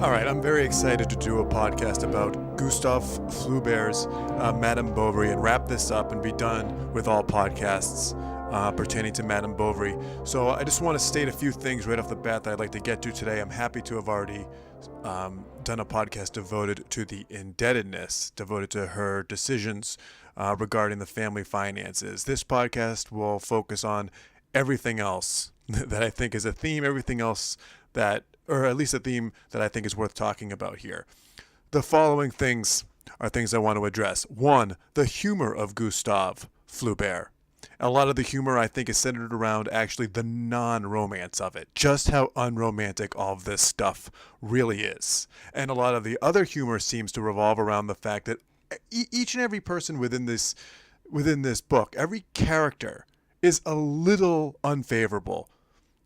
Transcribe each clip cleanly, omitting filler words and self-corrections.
All right, I'm very excited to do a podcast about Gustave Flaubert's Madame Bovary and wrap this up and be done with all podcasts pertaining to Madame Bovary. So I just want to state a few things right off the bat that I'd like to get to today. I'm happy to have already done a podcast devoted to the indebtedness, devoted to her decisions regarding the family finances. This podcast will focus on everything else that I think is a theme, everything else that, or at least a theme that I think is worth talking about here. The following things are things I want to address. One, the humor of Gustave Flaubert. A lot of the humor, I think, is centered around actually the non-romance of it, just how unromantic all of this stuff really is. And a lot of the other humor seems to revolve around the fact that each and every person within this book, every character is a little unfavorable.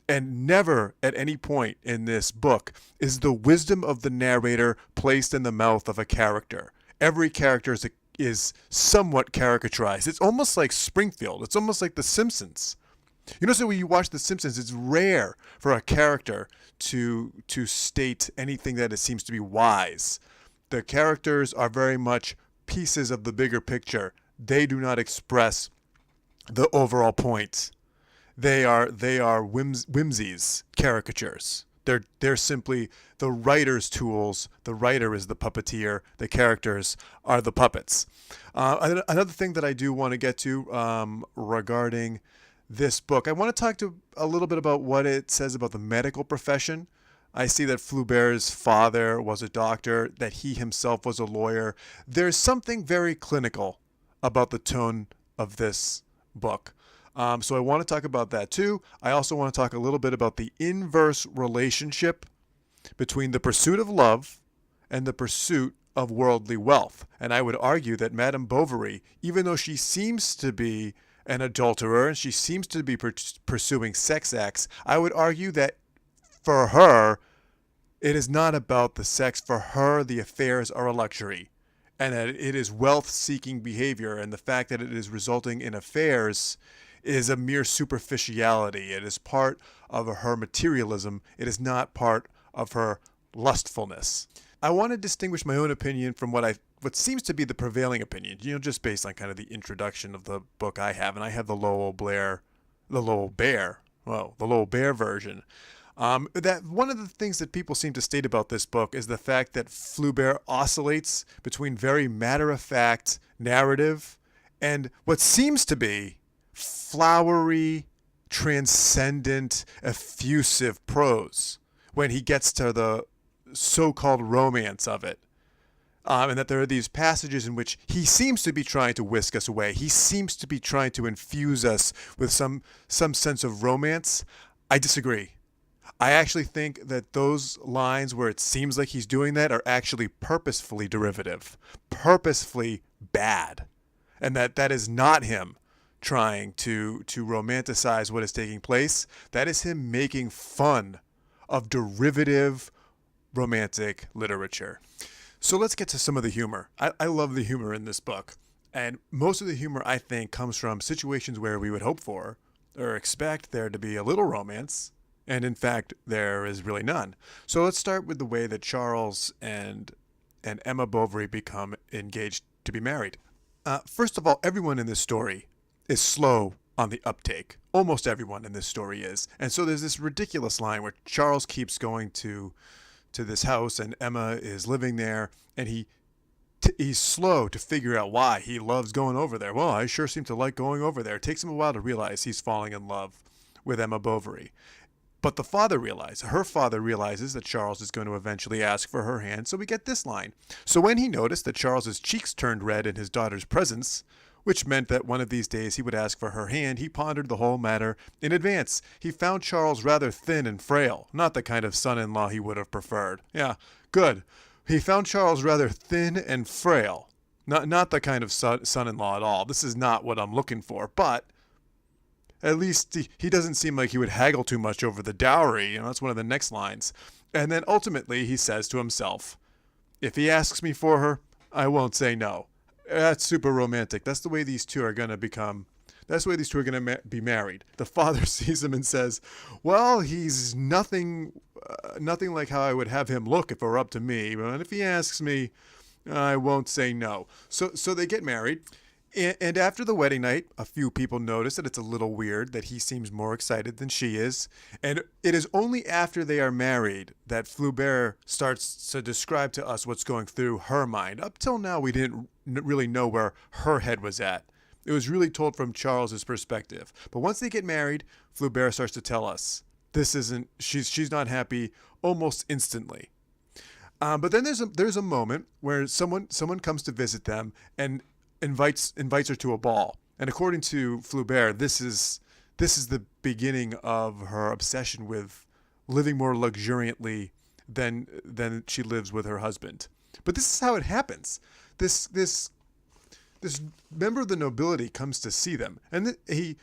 And never at any point in this book is the wisdom of the narrator placed in the mouth of a character. Every character is somewhat caricaturized. It's almost like Springfield. It's almost like The Simpsons. You know, so when you watch The Simpsons, it's rare for a character to state anything that it seems to be wise. The characters are very much pieces of the bigger picture. They do not express the overall point. They are whimsies, caricatures. They're simply the writer's tools. The writer is the puppeteer. The characters are the puppets. Another thing that I do want to get to regarding this book, I want to talk to a little bit about what it says about the medical profession. I see that Flaubert's father was a doctor, that he himself was a lawyer. There's something very clinical about the tone of this book. So I want to talk about that too. I also want to talk a little bit about the inverse relationship between the pursuit of love and the pursuit of worldly wealth. And I would argue that Madame Bovary, even though she seems to be an adulterer and she seems to be pursuing sex acts, I would argue that for her, it is not about the sex. For her, the affairs are a luxury. And that it is wealth-seeking behavior, and the fact that it is resulting in affairs is a mere superficiality. It is part of her materialism. It is not part of her lustfulness. I want to distinguish my own opinion from what seems to be the prevailing opinion, just based on kind of the introduction of the book I have, and I have the Lowell Bear version. That one of the things that people seem to state about this book is the fact that Flaubert oscillates between very matter-of-fact narrative and what seems to be flowery, transcendent, effusive prose when he gets to the so-called romance of it. And that there are these passages in which he seems to be trying to whisk us away. He seems to be trying to infuse us with some sense of romance. I disagree. I actually think that those lines where it seems like he's doing that are actually purposefully derivative, purposefully bad, and that is not him trying to romanticize what is taking place. That is him making fun of derivative romantic literature. So let's get to some of the humor. I love the humor in this book, and most of the humor, I think, comes from situations where we would hope for or expect there to be a little romance. And in fact, there is really none. So let's start with the way that Charles and Emma Bovary become engaged to be married. First of all, everyone in this story is slow on the uptake. Almost everyone in this story is. And so there's this ridiculous line where Charles keeps going to this house and Emma is living there, and he's slow to figure out why he loves going over there. Well, I sure seem to like going over there. It takes him a while to realize he's falling in love with Emma Bovary. But her father realizes that Charles is going to eventually ask for her hand, so we get this line. So when he noticed that Charles's cheeks turned red in his daughter's presence, which meant that one of these days he would ask for her hand, he pondered the whole matter in advance. He found Charles rather thin and frail, not the kind of son-in-law he would have preferred. Yeah, good. He found Charles rather thin and frail, not the kind of son-in-law at all. This is not what I'm looking for, but at least he doesn't seem like he would haggle too much over the dowry. That's one of the next lines. And then ultimately he says to himself, if he asks me for her, I won't say no. That's super romantic. That's the way these two are going to become That's the way these two are going to be married. The father sees him and says, well, he's nothing like how I would have him look if it were up to me. But if he asks me, I won't say no. So they get married. And after the wedding night, a few people notice that it's a little weird that he seems more excited than she is. And it is only after they are married that Flaubert starts to describe to us what's going through her mind. Up till now, we didn't really know where her head was at. It was really told from Charles's perspective. But once they get married, Flaubert starts to tell us she's not happy almost instantly. But then there's a moment where someone comes to visit them and invites her to a ball. And according to Flaubert, this is the beginning of her obsession with living more luxuriantly than she lives with her husband. But this is how it happens. This member of the nobility comes to see them, and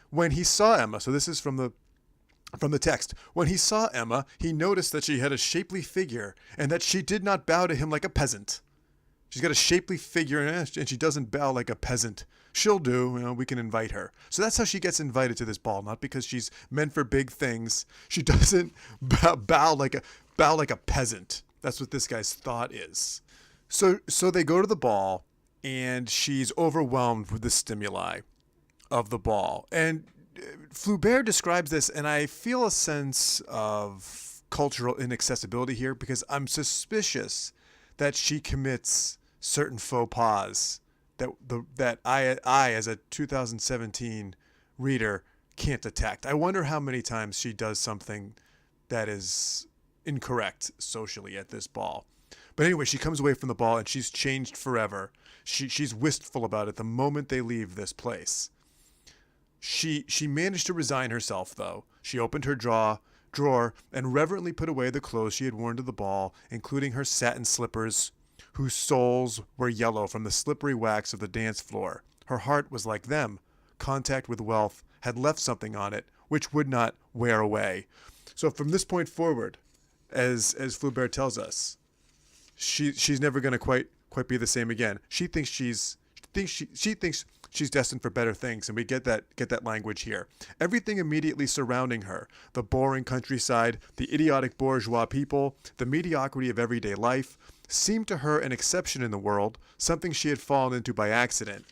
when he saw Emma. So this is from the text. When he saw Emma, he noticed that she had a shapely figure and that she did not bow to him like a peasant. She's got a shapely figure and she doesn't bow like a peasant. She'll do, we can invite her. So that's how she gets invited to this ball, not because she's meant for big things. She doesn't bow like a peasant. That's what this guy's thought is. So they go to the ball and she's overwhelmed with the stimuli of the ball. And Flaubert describes this, and I feel a sense of cultural inaccessibility here because I'm suspicious that she commits certain faux pas that I as a 2017 reader can't detect. I wonder how many times she does something that is incorrect socially at this ball. But anyway, she comes away from the ball and she's changed forever. She's wistful about it the moment they leave this place. She managed to resign herself, though. She opened her drawer and reverently put away the clothes she had worn to the ball, including her satin slippers, whose soles were yellow from the slippery wax of the dance floor. Her heart was like them. Contact with wealth had left something on it which would not wear away. So from this point forward, as Flaubert tells us, she's never going to quite be the same again. She thinks she's destined for better things, and we get that language here. Everything immediately surrounding her, the boring countryside, the idiotic bourgeois people, the mediocrity of everyday life, seemed to her an exception in the world, something she had fallen into by accident.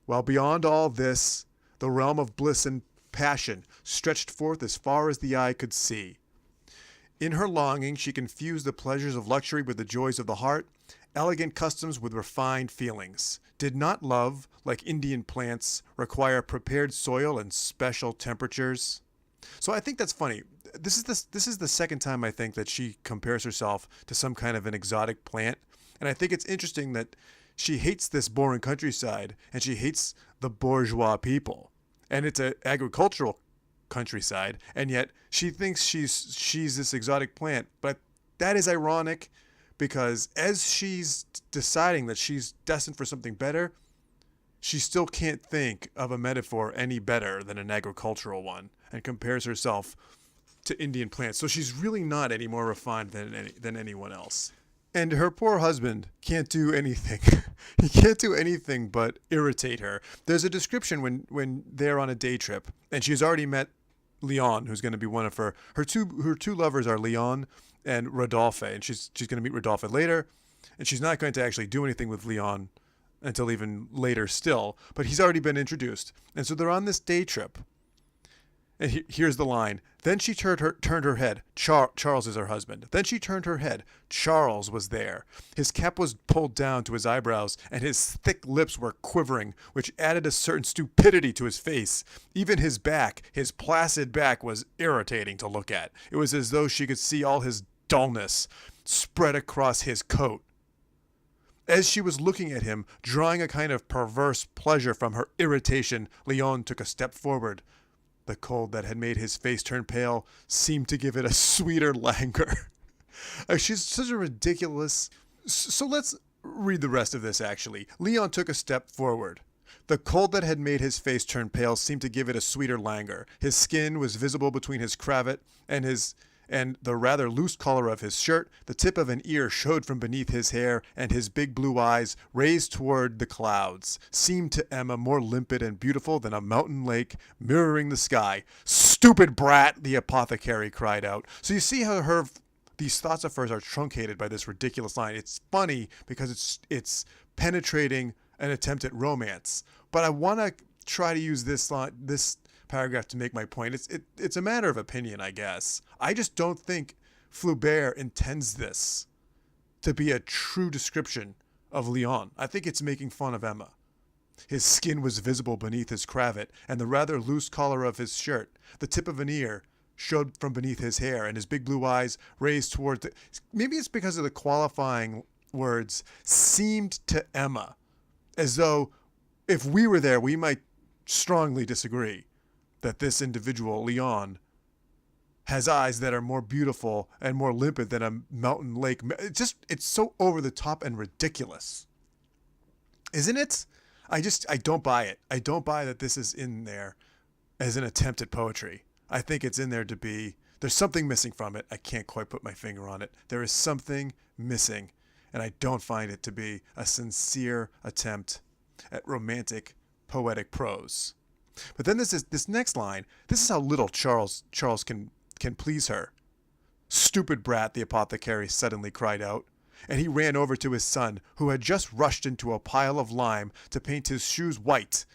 While beyond all this, the realm of bliss and passion stretched forth as far as the eye could see. In her longing, she confused the pleasures of luxury with the joys of the heart, elegant customs with refined feelings. Did not love, like Indian plants, require prepared soil and special temperatures? So I think that's funny. This is the second time I think that she compares herself to some kind of an exotic plant. And I think it's interesting that she hates this boring countryside and she hates the bourgeois people. And it's an agricultural countryside, and yet she thinks she's this exotic plant. But that is ironic because as she's deciding that she's destined for something better, she still can't think of a metaphor any better than an agricultural one and compares herself to Indian plants. So she's really not any more refined than anyone else. And her poor husband can't do anything. He can't do anything but irritate her. There's a description when they're on a day trip, and she's already met Leon, who's going to be one of her two lovers are Leon and Rudolph, and she's going to meet Rudolph later, and she's not going to actually do anything with Leon until even later still, but he's already been introduced. And so they're on this day trip. And here's the line. Then she turned her head. Charles is her husband. Then she turned her head. Charles was there. His cap was pulled down to his eyebrows, and his thick lips were quivering, which added a certain stupidity to his face. Even his back, his placid back, was irritating to look at. It was as though she could see all his dullness spread across his coat. As she was looking at him, drawing a kind of perverse pleasure from her irritation, Leon took a step forward. The cold that had made his face turn pale seemed to give it a sweeter languor. She's such a ridiculous... So let's read the rest of this, actually. Leon took a step forward. The cold that had made his face turn pale seemed to give it a sweeter languor. His skin was visible between his cravat and his and the rather loose collar of his shirt, the tip of an ear showed from beneath his hair, and his big blue eyes, raised toward the clouds, seemed to Emma more limpid and beautiful than a mountain lake mirroring the sky. "Stupid brat!" the apothecary cried out. So you see how these thoughts of hers are truncated by this ridiculous line. It's funny because it's penetrating an attempt at romance. But I want to try to use this paragraph to make my point. It's a matter of opinion, I guess. I just don't think Flaubert intends this to be a true description of Léon. I think it's making fun of Emma. His skin was visible beneath his cravat, and the rather loose collar of his shirt, the tip of an ear, showed from beneath his hair, and his big blue eyes raised toward the... Maybe it's because of the qualifying words, seemed to Emma, as though if we were there, we might strongly disagree that this individual, Léon, has eyes that are more beautiful and more limpid than a mountain lake. It's so over the top and ridiculous. Isn't it? I don't buy it. I don't buy that this is in there as an attempt at poetry. I think it's in there to be, there's something missing from it. I can't quite put my finger on it. There is something missing, and I don't find it to be a sincere attempt at romantic, poetic prose. But then this next line, this is how little Charles can please her. "Stupid brat," the apothecary suddenly cried out, and he ran over to his son, who had just rushed into a pile of lime to paint his shoes white.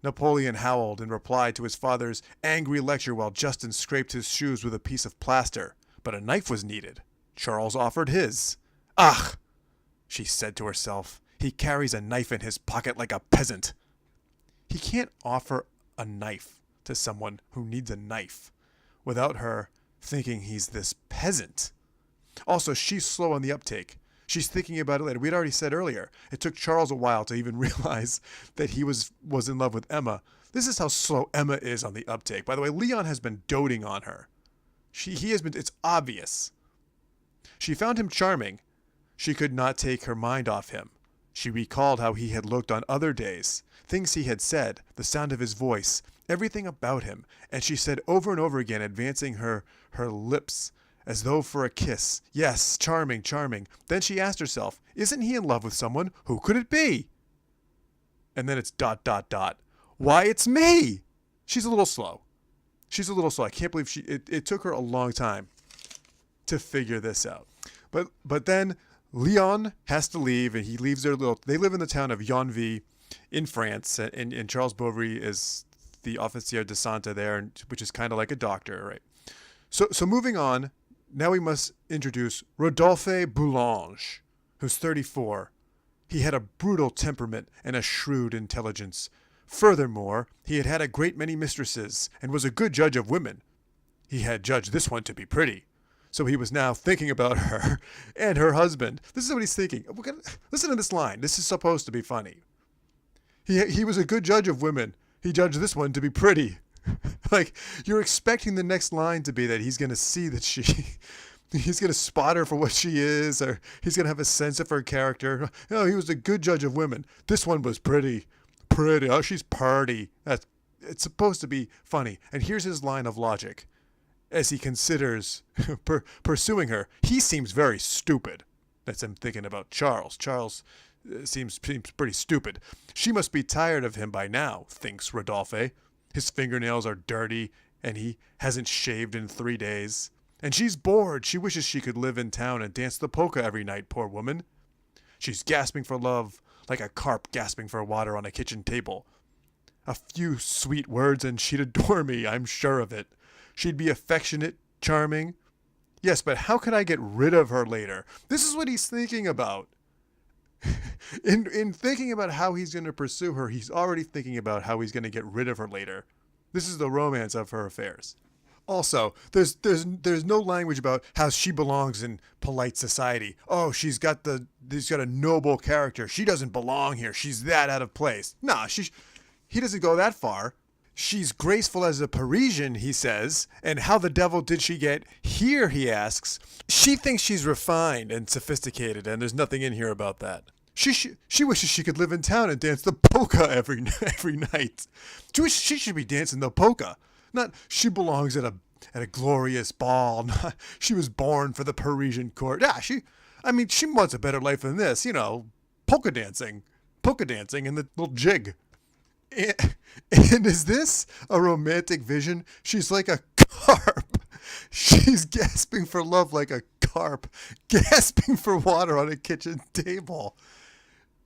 Napoleon howled in reply to his father's angry lecture while Justin scraped his shoes with a piece of plaster. But a knife was needed. Charles offered his. "Ach," she said to herself, "he carries a knife in his pocket like a peasant." He can't offer a knife to someone who needs a knife without her thinking he's this peasant. Also, she's slow on the uptake. She's thinking about it later. We'd already said earlier, it took Charles a while to even realize that he was in love with Emma. This is how slow Emma is on the uptake. By the way, Léon has been doting on her. It's obvious. She found him charming. She could not take her mind off him. She recalled how he had looked on other days, things he had said, the sound of his voice, everything about him, and she said over and over again, advancing her lips, as though for a kiss, "Yes, charming, charming." Then she asked herself, isn't he in love with someone? Who could it be? And then it's ... Why, it's me! She's a little slow. I can't believe it took her a long time to figure this out. But then Léon has to leave, and he leaves they live in the town of Yonville in France, and Charles Bovary is the officier de santé there, which is kind of like a doctor, right? So moving on, now we must introduce Rodolphe Boulange, who's 34. He had a brutal temperament and a shrewd intelligence. Furthermore, he had had a great many mistresses and was a good judge of women. He had judged this one to be pretty. So he was now thinking about her and her husband. This is what he's thinking. Listen to this line. This is supposed to be funny. He was a good judge of women. He judged this one to be pretty. Like, you're expecting the next line to be that he's going to see that he's going to spot her for what she is, or he's going to have a sense of her character. No, he was a good judge of women. This one was pretty. Oh, she's party. It's supposed to be funny. And here's his line of logic. As he considers pursuing her, he seems very stupid. That's him thinking about Charles. Charles seems pretty stupid. She must be tired of him by now, thinks Rodolphe. His fingernails are dirty, and he hasn't shaved in 3 days. And she's bored. She wishes she could live in town and dance the polka every night, poor woman. She's gasping for love, like a carp gasping for water on a kitchen table. A few sweet words and she'd adore me, I'm sure of it. She'd be affectionate, charming. Yes, but how could I get rid of her later? This is what he's thinking about. In thinking about how he's going to pursue her, he's already thinking about how he's going to get rid of her later. This is the romance of her affairs. Also, there's no language about how she belongs in polite society. Oh, she's got a noble character. She doesn't belong here. She's that out of place. Nah, he doesn't go that far. She's graceful as a Parisian, he says. And how the devil did she get here, he asks. She thinks she's refined and sophisticated, and there's nothing in here about that. She wishes she could live in town and dance the polka every night. She should be dancing the polka. Not she belongs at at a glorious ball. She was born for the Parisian court. Yeah, she wants a better life than this, polka dancing and the little jig. And is this a romantic vision? She's like a carp. She's gasping for love like a carp, gasping for water on a kitchen table.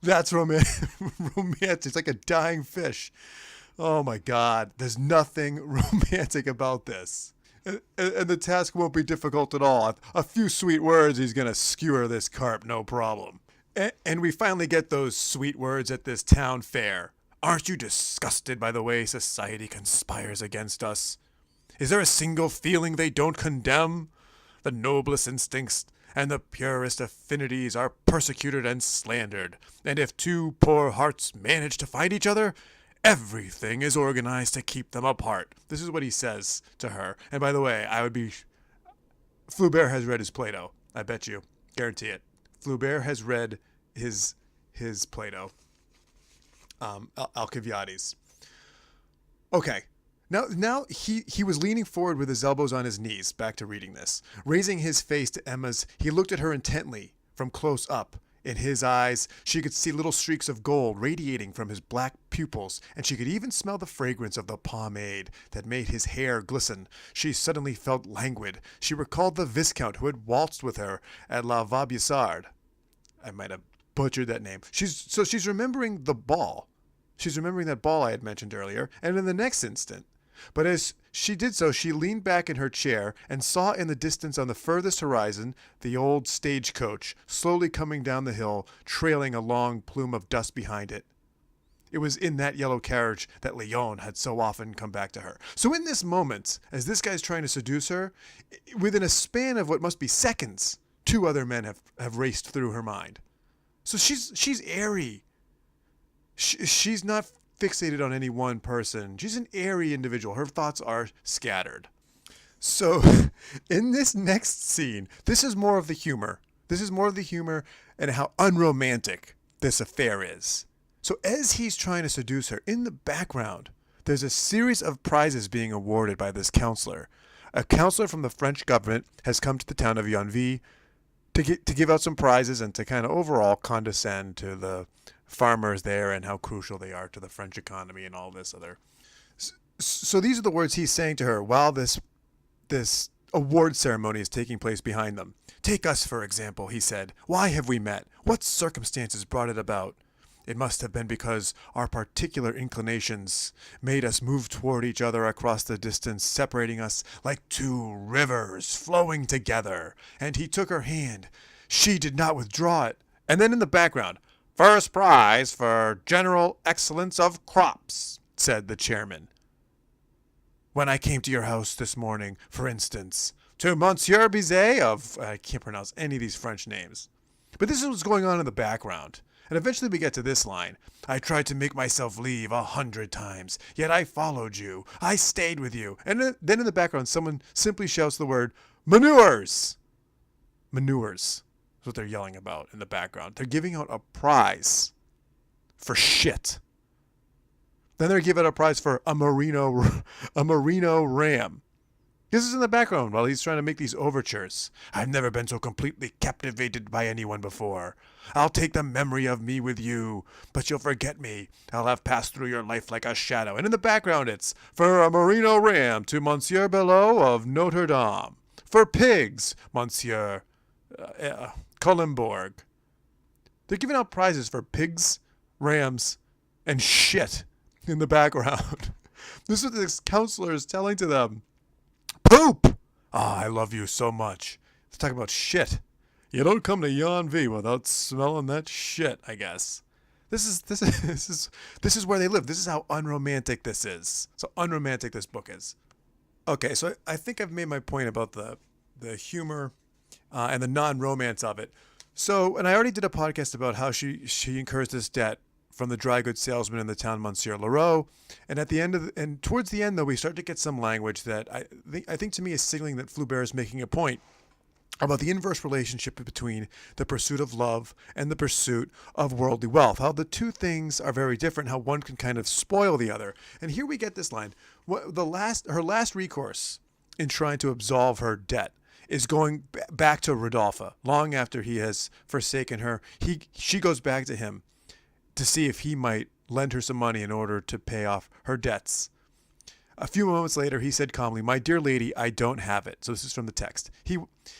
That's romantic. It's like a dying fish. Oh my God, there's nothing romantic about this. And the task won't be difficult at all. A few sweet words, he's going to skewer this carp, no problem. And we finally get those sweet words at this town fair. Aren't you disgusted by the way society conspires against us? Is there a single feeling they don't condemn? The noblest instincts and the purest affinities are persecuted and slandered. And if two poor hearts manage to fight each other, everything is organized to keep them apart. This is what he says to her. And by the way, Flaubert has read his Plato. I bet you. Guarantee it. Flaubert has read his Plato. Alcibiades. Okay. Now he was leaning forward with his elbows on his knees, back to reading this. Raising his face to Emma's, he looked at her intently from close up. In his eyes, she could see little streaks of gold radiating from his black pupils, and she could even smell the fragrance of the pomade that made his hair glisten. She suddenly felt languid. She recalled the Viscount who had waltzed with her at La Vaubyessard. I might have butchered that name. She's remembering the ball. She's remembering that ball I had mentioned earlier, and in the next instant. But as she did so, she leaned back in her chair and saw in the distance on the furthest horizon the old stagecoach slowly coming down the hill, trailing a long plume of dust behind it. It was in that yellow carriage that Léon had so often come back to her. So in this moment, as this guy's trying to seduce her, within a span of what must be seconds, two other men have raced through her mind. So she's airy. She's not fixated on any one person. She's an airy individual. Her thoughts are scattered. So in this next scene, this is more of the humor. This is more of the humor and how unromantic this affair is. So as he's trying to seduce her, in the background, there's a series of prizes being awarded by this counselor. A counselor from the French government has come to the town of Yonville to give out some prizes and to kind of overall condescend to the farmers there and how crucial they are to the French economy and all this other. So these are the words he's saying to her while this award ceremony is taking place behind them. Take us, for example, he said. Why have we met? What circumstances brought it about? It must have been because our particular inclinations made us move toward each other across the distance, separating us like two rivers flowing together. And he took her hand. She did not withdraw it. And then in the background, first prize for general excellence of crops, said the chairman. When I came to your house this morning, for instance, to Monsieur Bizet of, I can't pronounce any of these French names. But this is what's going on in the background. And eventually we get to this line. I tried to make myself leave 100 times, yet I followed you. I stayed with you. And then in the background, someone simply shouts the word, manures. Manures is what they're yelling about in the background. They're giving out a prize for shit. Then they're giving out a prize for a merino ram. This is in the background while he's trying to make these overtures. I've never been so completely captivated by anyone before. I'll take the memory of me with you, but you'll forget me. I'll have passed through your life like a shadow. And in the background it's, for a merino ram to Monsieur Belot of Notre Dame. For pigs, Monsieur Culemborg. They're giving out prizes for pigs, rams, and shit in the background. This is what this counselor is telling to them. Poop! I love you so much. Let's talk about shit. You don't come to Yonville without smelling that shit, I guess. This is where they live. This is how unromantic this is. So unromantic this book is. Okay, so I think I've made my point about the humor and the non-romance of it. So, and I already did a podcast about how she incurs this debt from the dry goods salesman in the town, Monsieur Leroux. And at the end and towards the end, though, we start to get some language that I think to me is signaling that Flaubert is making a point about the inverse relationship between the pursuit of love and the pursuit of worldly wealth. How the two things are very different, how one can kind of spoil the other. And here we get this line. Her last recourse in trying to absolve her debt is going back to Rudolph. Long after he has forsaken her, she goes back to him to see if he might lend her some money in order to pay off her debts. A few moments later, he said calmly, "My dear lady, I don't have it." So this is from the text.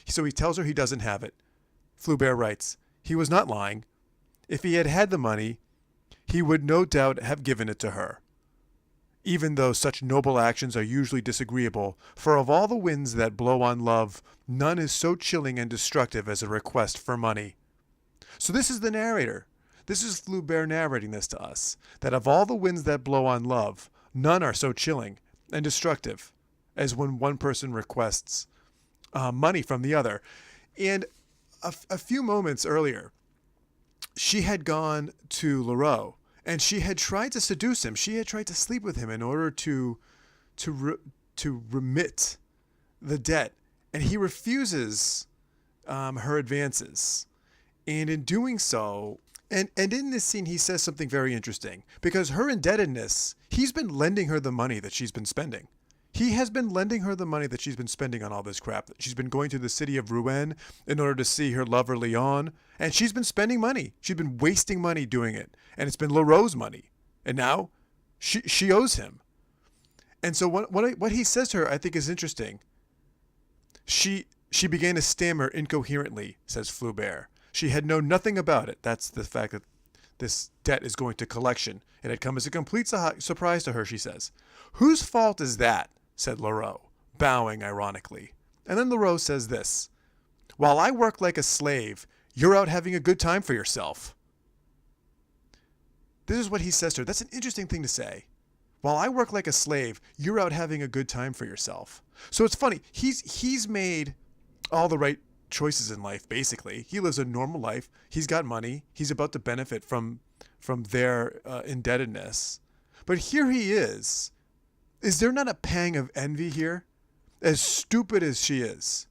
So he tells her he doesn't have it. Flaubert writes, "He was not lying. If he had had the money, he would no doubt have given it to her. Even though such noble actions are usually disagreeable, for of all the winds that blow on love, none is so chilling and destructive as a request for money." So this is the narrator. This is Flaubert narrating this to us, that of all the winds that blow on love, none are so chilling and destructive as when one person requests money from the other. And a few moments earlier, she had gone to Leroux, and she had tried to seduce him. She had tried to sleep with him in order to remit the debt, and he refuses her advances. And in doing so, and in this scene, he says something very interesting, because her indebtedness, he's been lending her the money that she's been spending. He has been lending her the money that she's been spending on all this crap. She's been going to the city of Rouen in order to see her lover Leon, and she's been spending money. She's been wasting money doing it, and it's been Leroux's money. And now she owes him. And so what he says to her, I think, is interesting. She began to stammer incoherently, says Flaubert. She had known nothing about it. That's the fact that this debt is going to collection. It had come as a complete surprise to her, she says. "Whose fault is that?" said Leroux, bowing ironically. And then Leroux says this: "While I work like a slave, you're out having a good time for yourself." This is what he says to her. That's an interesting thing to say. While I work like a slave, you're out having a good time for yourself. So it's funny. He's made all the right choices in life, basically. He lives a normal life. He's got money. He's about to benefit from their indebtedness. But here he is. Is there not a pang of envy here? As stupid as she is,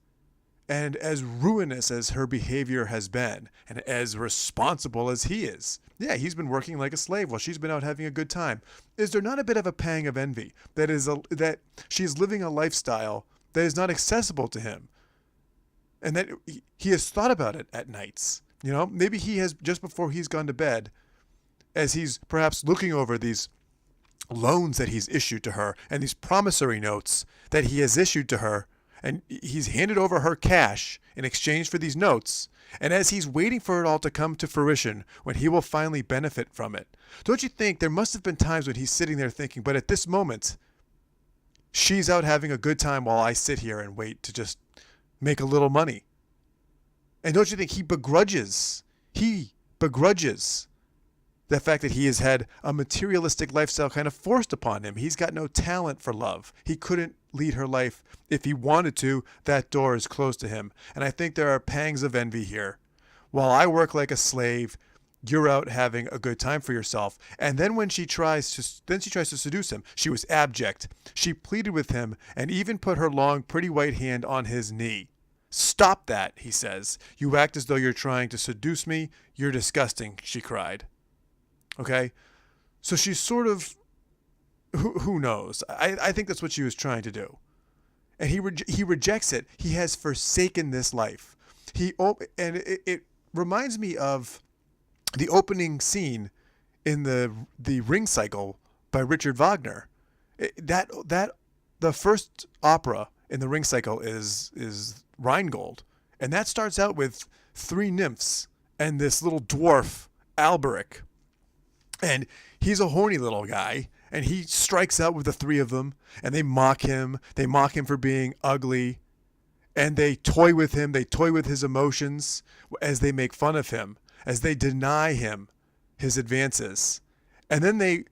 and as ruinous as her behavior has been, and as responsible as he is. Yeah, he's been working like a slave while she's been out having a good time. Is there not a bit of a pang of envy that she's living a lifestyle that is not accessible to him? And that he has thought about it at nights. You know, maybe he has, just before he's gone to bed, as he's perhaps looking over these loans that he's issued to her and these promissory notes that he has issued to her, and he's handed over her cash in exchange for these notes. And as he's waiting for it all to come to fruition, when he will finally benefit from it, don't you think there must have been times when he's sitting there thinking, but at this moment, she's out having a good time while I sit here and wait to just make a little money. And don't you think he begrudges the fact that he has had a materialistic lifestyle kind of forced upon him? He's got no talent for love. He couldn't lead her life if he wanted to. That door is closed to him. And I think there are pangs of envy here. While I work like a slave, you're out having a good time for yourself. And then when she tries to seduce him, she was abject. She pleaded with him and even put her long, pretty white hand on his knee. "Stop that," he says. "You act as though you're trying to seduce me. You're disgusting," she cried. Okay? So she's sort of, who knows? I think that's what she was trying to do. And he rejects it. He has forsaken this life. It reminds me of the opening scene in the Ring Cycle by Richard Wagner. The first opera in the Ring Cycle is Rheingold, and that starts out with 3 nymphs and this little dwarf Alberic, and he's a horny little guy, and he strikes out with the 3 of them, and they mock him. They mock him for being ugly, and they toy with him. They toy with his emotions as they make fun of him, as they deny him his advances. And then they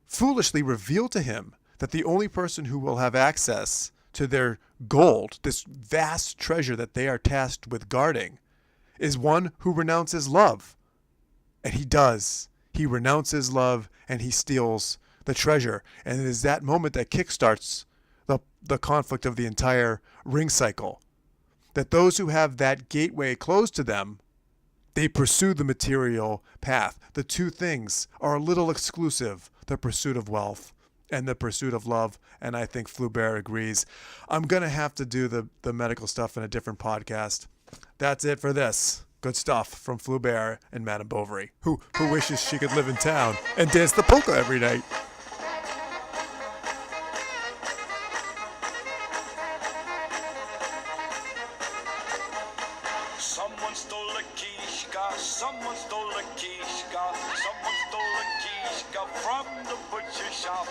foolishly reveal to him that the only person who will have access to their gold, this vast treasure that they are tasked with guarding, is one who renounces love. And he does. He renounces love and he steals the treasure. And it is that moment that kickstarts the conflict of the entire Ring Cycle. That those who have that gateway closed to them, they pursue the material path. The two things are a little exclusive, the pursuit of wealth and the pursuit of love, and I think Flaubert agrees. I'm going to have to do the medical stuff in a different podcast. That's it for this. Good stuff from Flaubert and Madame Bovary, who wishes she could live in town and dance the polka every night. Someone stole a kishka, someone stole a kishka, someone stole a kishka from the butcher shop.